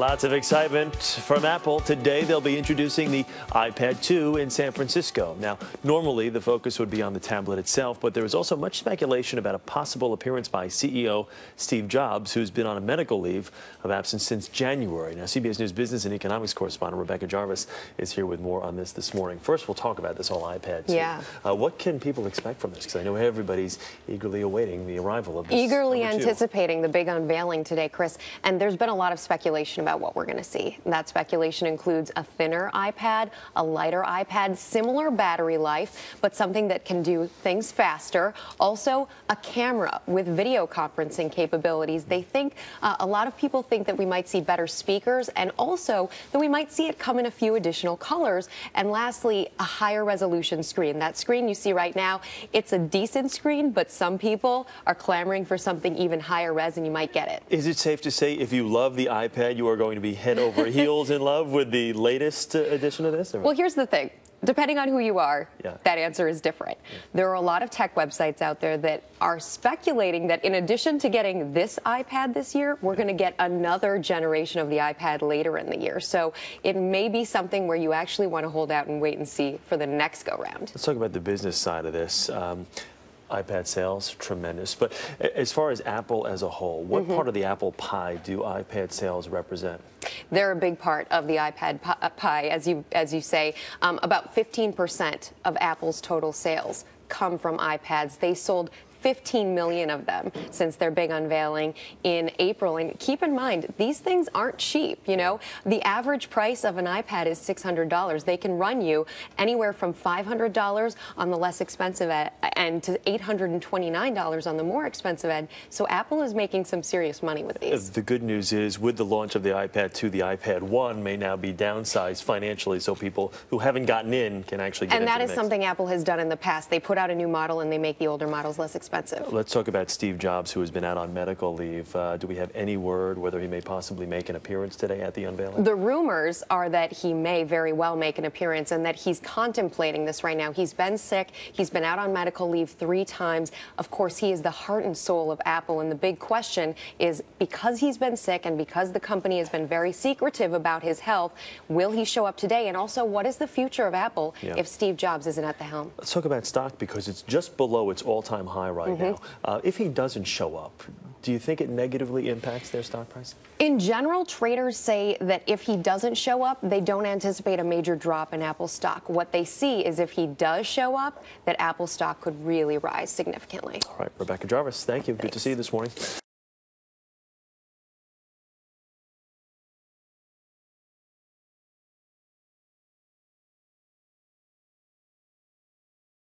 Lots of excitement from Apple. Today, they'll be introducing the iPad 2 in San Francisco. Now, normally the focus would be on the tablet itself, but there is also much speculation about a possible appearance by CEO Steve Jobs, who's been on a medical leave of absence since January. Now, CBS News business and economics correspondent Rebecca Jarvis is here with more on this morning. First, we'll talk about this whole iPad 2. Yeah. What can people expect from this? Because I know everybody's eagerly awaiting the arrival of this. Eagerly anticipating the big unveiling today, Chris. And there's been a lot of speculation about what we're going to see. And that speculation includes a thinner iPad, a lighter iPad, similar battery life, but something that can do things faster. Also, a camera with video conferencing capabilities. They think, a lot of people think that we might see better speakers, and also that we might see it come in a few additional colors. And lastly, a higher resolution screen. That screen you see right now, it's a decent screen, but some people are clamoring for something even higher res, and you might get it. Is it safe to say if you love the iPad, you are going to be head over heels in love with the latest edition of this? Well, here's the thing. Depending on who you are, that answer is different. There are a lot of tech websites out there that are speculating that in addition to getting this iPad this year, we're going to get another generation of the iPad later in the year. So it may be something where you actually want to hold out and wait and see for the next go-round. Let's talk about the business side of this. iPad sales, tremendous. But as far as Apple as a whole, what part of the Apple pie do iPad sales represent? They're a big part of the iPad pie, as you say. About 15% of Apple's total sales come from iPads. They sold 15 million of them since their big unveiling in April. And keep in mind, these things aren't cheap, you know. The average price of an iPad is $600. They can run you anywhere from $500 on the less expensive end to $829 on the more expensive end. So Apple is making some serious money with these. The good news is, with the launch of the iPad 2, the iPad 1 may now be downsized financially, so people who haven't gotten in can actually get into the mix. And that is something Apple has done in the past. They put out a new model and they make the older models less expensive. Let's talk about Steve Jobs, who has been out on medical leave. Do we have any word whether he may possibly make an appearance today at the unveiling? The rumors are that he may very well make an appearance and that he's contemplating this right now. He's been sick. He's been out on medical leave 3 times. Of course, he is the heart and soul of Apple. And the big question is, because he's been sick and because the company has been very secretive about his health, will he show up today? And also, what is the future of Apple if Steve Jobs isn't at the helm? Let's talk about stock, because it's just below its all-time high right now. If he doesn't show up, do you think it negatively impacts their stock price? In general, traders say that if he doesn't show up, they don't anticipate a major drop in Apple stock. What they see is if he does show up, that Apple stock could really rise significantly. All right, Rebecca Jarvis, thank you. Thanks. Good to see you this morning.